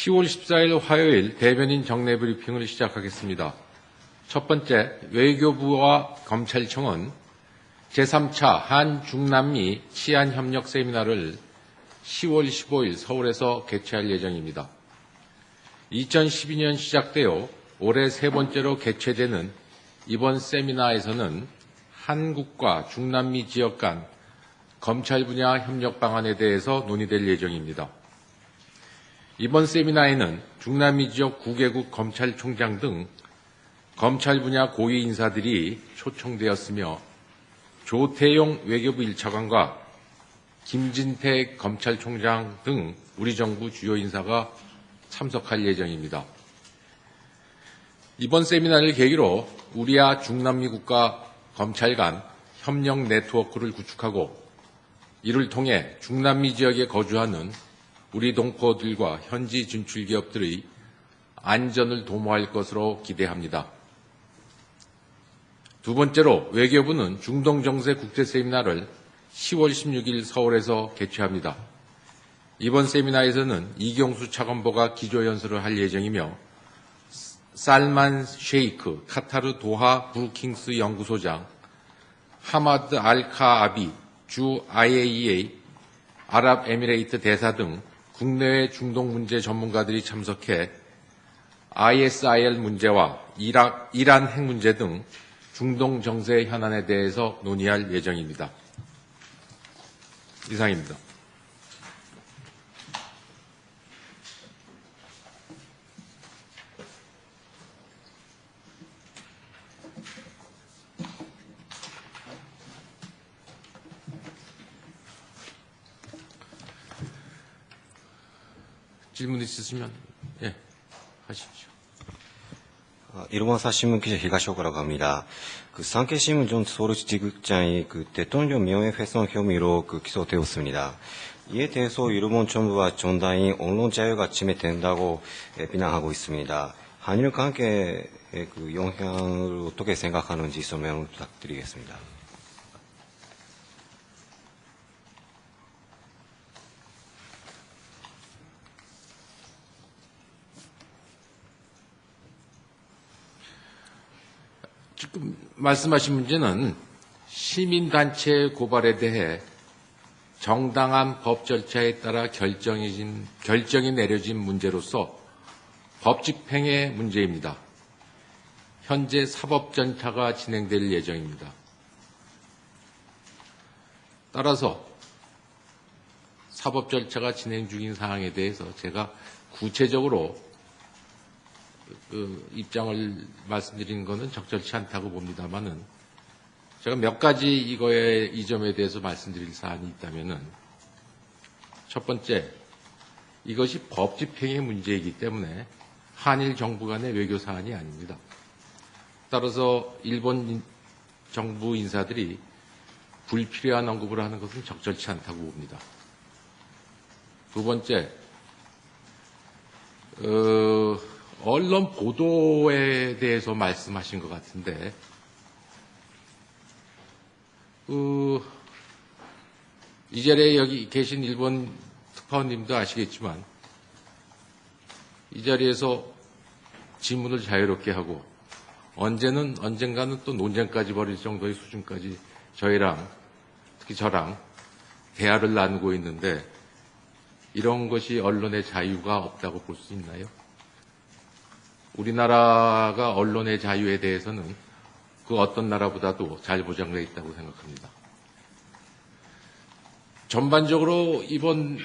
10월 14일 화요일 대변인 정례 브리핑을 시작하겠습니다. 첫 번째, 외교부와 검찰청은 제3차 한중남미 치안협력 세미나를 10월 15일 서울에서 개최할 예정입니다. 2012년 시작되어 올해 세 번째로 개최되는 이번 세미나에서는 한국과 중남미 지역 간 검찰 분야 협력 방안에 대해서 논의될 예정입니다. 이번 세미나에는 중남미 지역 9개국 검찰총장 등 검찰 분야 고위 인사들이 초청되었으며 조태용 외교부 1차관과 김진태 검찰총장 등 우리 정부 주요 인사가 참석할 예정입니다. 이번 세미나를 계기로 우리와 중남미 국가 검찰 간 협력 네트워크를 구축하고 이를 통해 중남미 지역에 거주하는 우리 동포들과 현지 진출 기업들의 안전을 도모할 것으로 기대합니다. 두 번째로 외교부는 중동 정세 국제 세미나를 10월 16일 서울에서 개최합니다. 이번 세미나에서는 이경수 차관보가 기조연설을 할 예정이며 살만 셰이크 카타르 도하 브루킹스 연구소장, 하마드 알카아비 주 IAEA 아랍에미레이트 대사 등 국내외 중동 문제 전문가들이 참석해 ISIL 문제와 이란 핵 문제 등 중동 정세 현안에 대해서 논의할 예정입니다. 이상입니다. 질문 있으시면 하십시오. 일본朝日新聞記者東岡라고 합니다. 상케신문 전 서울지국장이 대통령 명예훼손 혐의로 기소되었습니다. 이에 대해서 일본 정부와 전단이 언론 자유가 침해된다고 비난하고 있습니다. 한일 관계의 영향을 어떻게 생각하는지 설명을 부탁드리겠습니다. 지금 말씀하신 문제는 시민단체 고발에 대해 정당한 법 절차에 따라 결정이 내려진 문제로서 법집행의 문제입니다. 현재 사법전차가 진행될 예정입니다. 따라서 사법절차가 진행 중인 사항에 대해서 제가 구체적으로 입장을 말씀드리는 것은 적절치 않다고 봅니다만은 제가 몇 가지 이 점에 대해서 말씀드릴 사안이 있다면은 첫 번째, 이것이 법 집행의 문제이기 때문에 한일 정부 간의 외교 사안이 아닙니다. 따라서 일본 정부 인사들이 불필요한 언급을 하는 것은 적절치 않다고 봅니다. 두 번째, 언론 보도에 대해서 말씀하신 것 같은데, 이 자리에 여기 계신 일본 특파원님도 아시겠지만, 이 자리에서 질문을 자유롭게 하고, 언젠가는 또 논쟁까지 벌일 정도의 수준까지 저희랑, 특히 저랑 대화를 나누고 있는데, 이런 것이 언론의 자유가 없다고 볼 수 있나요? 우리나라가 언론의 자유에 대해서는 그 어떤 나라보다도 잘 보장되어 있다고 생각합니다. 전반적으로 이번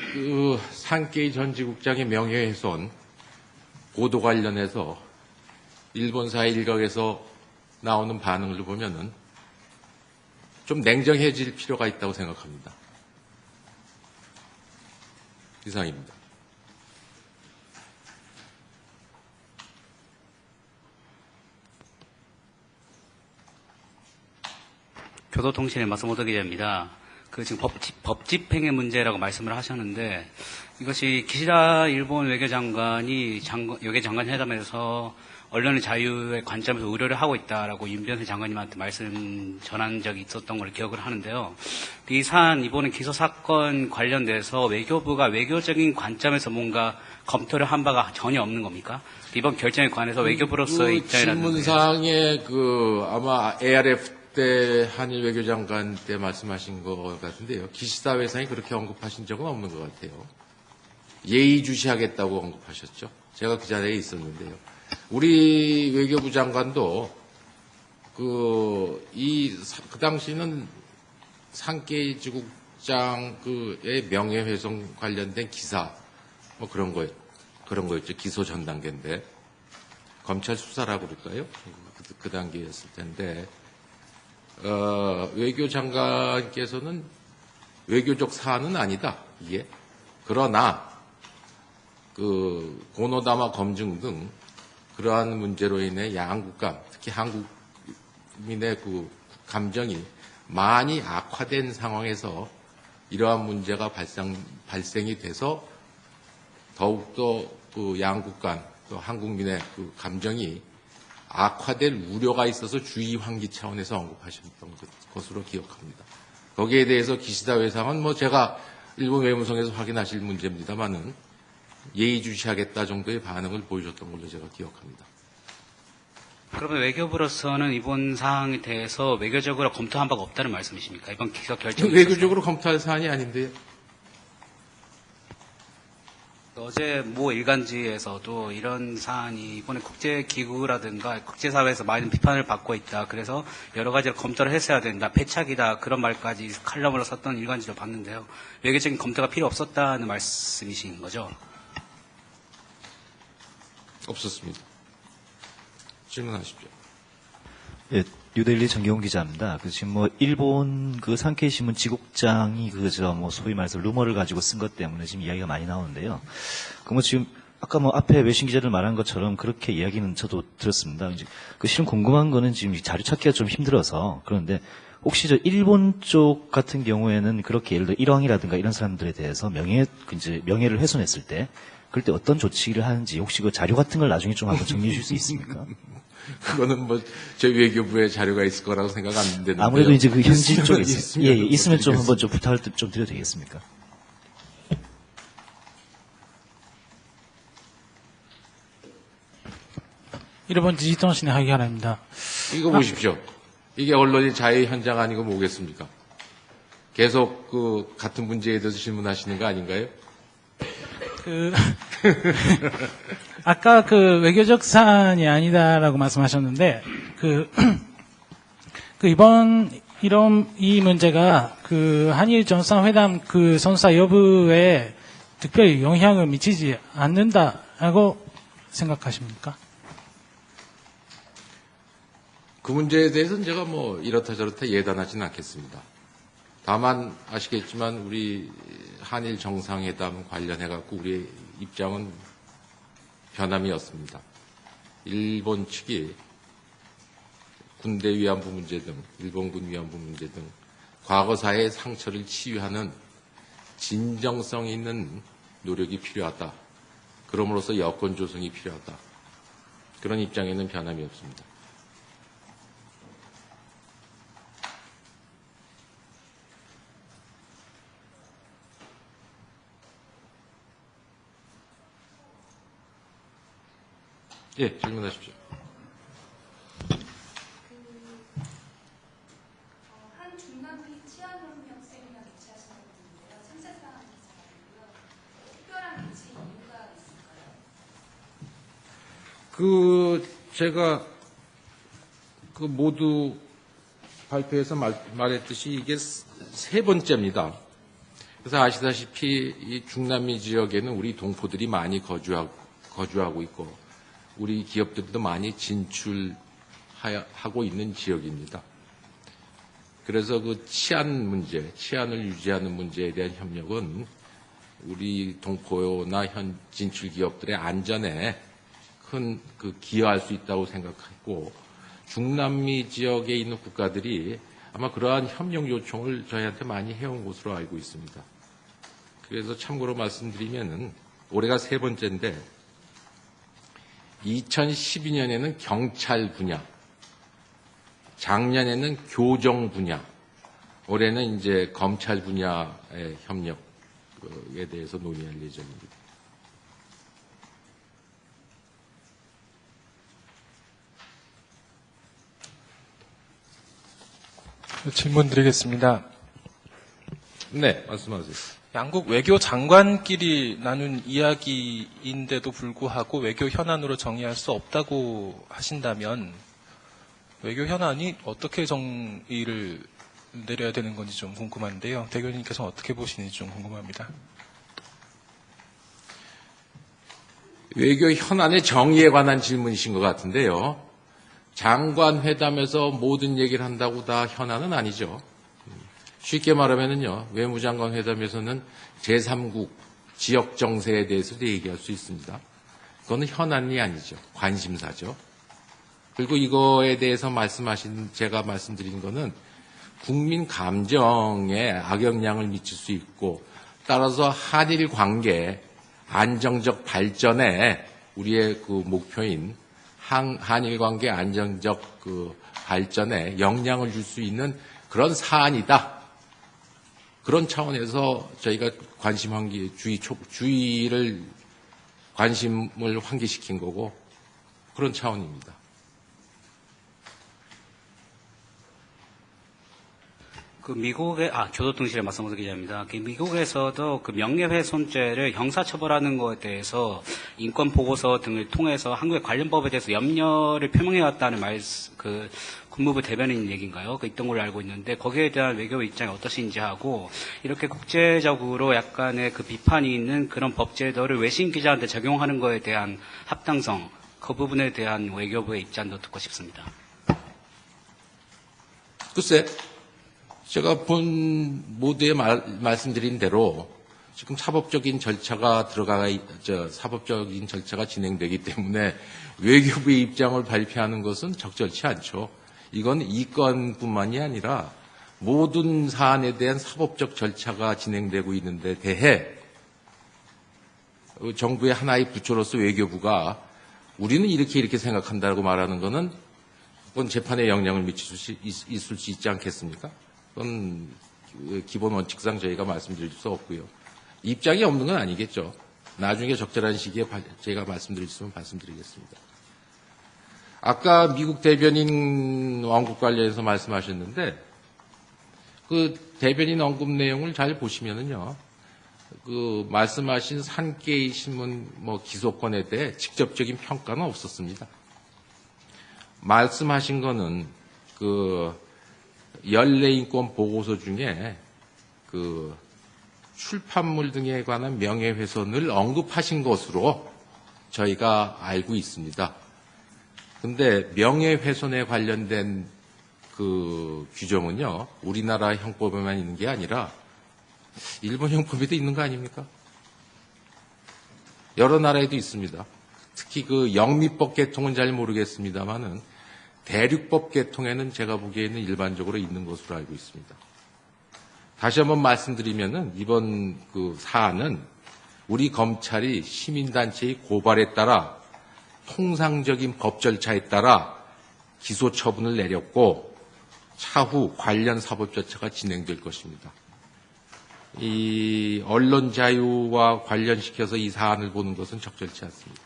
상케이 전 지국장의 명예훼손 보도 관련해서 일본사의 일각에서 나오는 반응을 보면은 좀 냉정해질 필요가 있다고 생각합니다. 이상입니다. 교도통신의 마스모토 기자입니다. 지금 법 집행의 문제라고 말씀을 하셨는데 이것이 기시다 일본 외교장관이 외교장관 회담에서 언론의 자유의 관점에서 우려를 하고 있다라고 윤변세 장관님한테 말씀 전한 적이 있었던 걸 기억을 하는데요. 이 사안 이번에 기소 사건 관련돼서 외교부가 외교적인 관점에서 뭔가 검토를 한 바가 전혀 없는 겁니까? 이번 결정에 관해서 외교부로서의 입장이라든지. 질문상에 아마 ARF 때 한일 외교장관 때 말씀하신 것 같은데요. 기시다 회상이 그렇게 언급하신 적은 없는 것 같아요. 예의주시하겠다고 언급하셨죠. 제가 그 자리에 있었는데요. 우리 외교부 장관도 그 당시는 상케이 지국장의 명예훼손 관련된 기사 뭐 그런 거였죠. 기소 전 단계인데 검찰 수사라고 그럴까요? 그 단계였을 텐데 외교 장관께서는 외교적 사안은 아니다 이게. 그러나 그 고노다마 검증 등 그러한 문제로 인해 양국 간, 특히 한국민의 그 감정이 많이 악화된 상황에서 이러한 문제가 발생이 돼서 더욱더 그 양국 간, 또 한국민의 그 감정이 악화될 우려가 있어서 주의 환기 차원에서 언급하셨던 것으로 기억합니다. 거기에 대해서 기시다 회상은 뭐 제가 일본 외무성에서 확인하실 문제입니다만은 예의주시하겠다 정도의 반응을 보여줬던 걸로 제가 기억합니다. 그러면 외교부로서는 이번 사항에 대해서 외교적으로 검토한 바가 없다는 말씀이십니까? 이번 기소 결정에 외교적으로 검토할 사안이 아닌데요. 어제 모 일간지에서도 이런 사안이 이번에 국제기구라든가 국제사회에서 많은 비판을 받고 있다. 그래서 여러 가지를 검토를 했어야 된다. 패착이다. 그런 말까지 칼럼으로 썼던 일간지를 봤는데요. 외교적인 검토가 필요 없었다는 말씀이신 거죠? 없었습니다. 질문하십시오. 예, 뉴델리 정경훈 기자입니다. 지금 일본 상케이 신문 지국장이 소위 말해서 루머를 가지고 쓴 것 때문에 지금 이야기가 많이 나오는데요. 지금 아까 앞에 외신 기자들 말한 것처럼 그렇게 이야기는 저도 들었습니다. 실은 궁금한 거는 지금 자료 찾기가 좀 힘들어서 그런데 혹시 일본 쪽 같은 경우에는 그렇게 예를 들어 일왕이라든가 이런 사람들에 대해서 명예를 훼손했을 때 그럴 때 어떤 조치를 하는지 혹시 그 자료 같은 걸 나중에 좀 한번 정리해 주실 수 있습니까? 그거는 저희 외교부에 자료가 있을 거라고 생각 안 되는데. 아무래도 그 현지 쪽에 있으면 좀 한번 좀 부탁을 좀 드려도 되겠습니까? 일본 지지통신의 하기하라입니다. 이거 보십시오. 이게 언론의 자유 현장 아니고 뭐겠습니까? 계속 같은 문제에 대해서 질문하시는 거 아닌가요? 아까 외교적 사안이 아니다라고 말씀하셨는데, 이 문제가 한일 정상회담 선사 여부에 특별히 영향을 미치지 않는다라고 생각하십니까? 그 문제에 대해서는 제가 이렇다 저렇다 예단하지는 않겠습니다. 다만 아시겠지만 우리 한일 정상회담 관련해갖고 우리의 입장은 변함이 없습니다. 일본 측이 군대 위안부 문제 등, 일본군 위안부 문제 등 과거사의 상처를 치유하는 진정성 있는 노력이 필요하다. 그럼으로써 여건 조성이 필요하다. 그런 입장에는 변함이 없습니다. 예, 질문하십시오. 한 중남미 치안협력 세미나 개최하신다고 했는데요. 참석사항 기사고요. 특별한 개최 이유가 있을까요? 제가 모두 발표에서 말했듯이 이게 세 번째입니다. 그래서 아시다시피 이 중남미 지역에는 우리 동포들이 많이 거주하고 있고 우리 기업들도 많이 진출하고 있는 지역입니다. 그래서 치안을 유지하는 문제에 대한 협력은 우리 동포나 진출 기업들의 안전에 큰 기여할 수 있다고 생각했고 중남미 지역에 있는 국가들이 아마 그러한 협력 요청을 저희한테 많이 해온 것으로 알고 있습니다. 그래서 참고로 말씀드리면은 올해가 세 번째인데 2012년에는 경찰 분야, 작년에는 교정 분야, 올해는 이제 검찰 분야의 협력에 대해서 논의할 예정입니다. 질문 드리겠습니다. 네, 말씀하세요. 양국 외교 장관끼리 나눈 이야기인데도 불구하고 외교 현안으로 정의할 수 없다고 하신다면 외교 현안이 어떻게 정의를 내려야 되는 건지 좀 궁금한데요. 대변인께서는 어떻게 보시는지 좀 궁금합니다. 외교 현안의 정의에 관한 질문이신 것 같은데요. 장관 회담에서 모든 얘기를 한다고 다 현안은 아니죠. 쉽게 말하면요, 외무장관 회담에서는 제3국 지역 정세에 대해서도 얘기할 수 있습니다. 그거는 현안이 아니죠. 관심사죠. 그리고 이거에 대해서 제가 말씀드린 거는 국민 감정에 악영향을 미칠 수 있고, 따라서 한일 관계 안정적 발전에 우리의 그 목표인 한일 관계 안정적 그 발전에 영향을 줄 수 있는 그런 사안이다. 그런 차원에서 저희가 관심을 환기시킨 거고, 그런 차원입니다. 교도통신의 마성호 기자입니다. 미국에서도 그 명예훼손죄를 형사처벌하는 것에 대해서 인권 보고서 등을 통해서 한국의 관련 법에 대해서 염려를 표명해왔다는 국무부 대변인 얘기인가요? 있던 걸로 알고 있는데 거기에 대한 외교 입장이 어떠신지 하고, 이렇게 국제적으로 약간의 그 비판이 있는 그런 법제도를 외신 기자한테 적용하는 것에 대한 합당성, 그 부분에 대한 외교부의 입장도 듣고 싶습니다. 글쎄, 제가 본 모두에 말씀드린 대로 지금 사법적인 절차가 진행되기 때문에 외교부의 입장을 발표하는 것은 적절치 않죠. 이건 이건뿐만이 아니라 모든 사안에 대한 사법적 절차가 진행되고 있는데 대해 정부의 하나의 부처로서 외교부가 우리는 이렇게 생각한다고 말하는 것은 그건 재판에 영향을 미칠 수 있을 수 있지 않겠습니까? 그건 기본 원칙상 저희가 말씀드릴 수 없고요. 입장이 없는 건 아니겠죠. 나중에 적절한 시기에 제가 말씀드릴 수 있으면 말씀드리겠습니다. 아까 미국 대변인 언급 관련해서 말씀하셨는데 그 대변인 언급 내용을 잘 보시면은요, 그 말씀하신 산케이 신문 기소권에 대해 직접적인 평가는 없었습니다. 말씀하신 거는 그 연례인권 보고서 중에 그 출판물 등에 관한 명예훼손을 언급하신 것으로 저희가 알고 있습니다. 근데 명예훼손에 관련된 그 규정은요, 우리나라 형법에만 있는 게 아니라 일본 형법에도 있는 거 아닙니까? 여러 나라에도 있습니다. 특히 그 영미법 계통은 잘 모르겠습니다만은 대륙법 계통에는 제가 보기에는 일반적으로 있는 것으로 알고 있습니다. 다시 한번 말씀드리면은 이번 그 사안은 우리 검찰이 시민단체의 고발에 따라 통상적인 법 절차에 따라 기소 처분을 내렸고 차후 관련 사법 절차가 진행될 것입니다. 이 언론 자유와 관련시켜서 이 사안을 보는 것은 적절치 않습니다.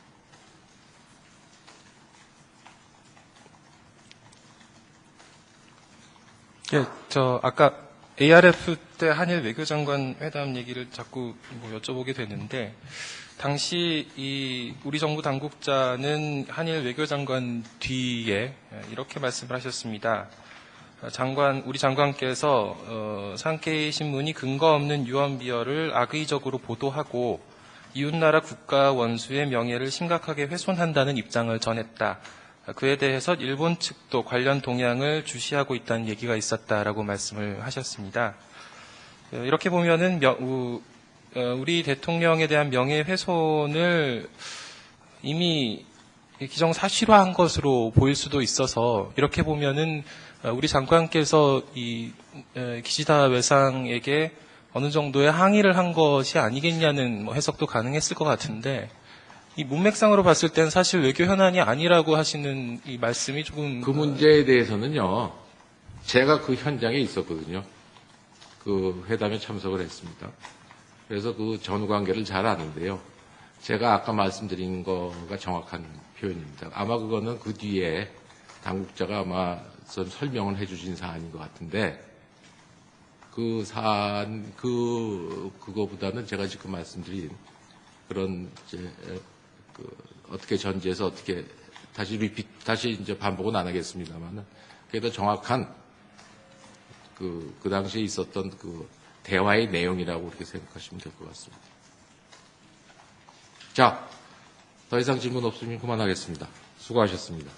예, 아까 ARF 때 한일 외교장관 회담 얘기를 자꾸 여쭤보게 되는데, 당시 우리 정부 당국자는 한일 외교장관 뒤에 이렇게 말씀을 하셨습니다. 우리 장관께서 산케이 신문이 근거 없는 유언비어를 악의적으로 보도하고 이웃나라 국가 원수의 명예를 심각하게 훼손한다는 입장을 전했다. 그에 대해서 일본 측도 관련 동향을 주시하고 있다는 얘기가 있었다라고 말씀을 하셨습니다. 이렇게 보면은 우리 대통령에 대한 명예훼손을 이미 기정사실화한 것으로 보일 수도 있어서, 이렇게 보면은 우리 장관께서 이 기시다 외상에게 어느 정도의 항의를 한 것이 아니겠냐는 해석도 가능했을 것 같은데, 이 문맥상으로 봤을 땐 사실 외교 현안이 아니라고 하시는 이 말씀이 조금 그 문제에 대해서는요, 제가 그 현장에 있었거든요. 그 회담에 참석을 했습니다. 그래서 그 전후 관계를 잘 아는데요. 제가 아까 말씀드린 거가 정확한 표현입니다. 아마 그거는 그 뒤에 당국자가 아마 좀 설명을 해주신 사안인 것 같은데, 그 사안, 그거보다는 제가 지금 말씀드린 그런 어떻게 전제해서 어떻게 다시 이제 반복은 안 하겠습니다만은 그게 더 정확한 그 당시에 있었던 그 대화의 내용이라고 그렇게 생각하시면 될 것 같습니다. 자, 더 이상 질문 없으면 그만하겠습니다. 수고하셨습니다.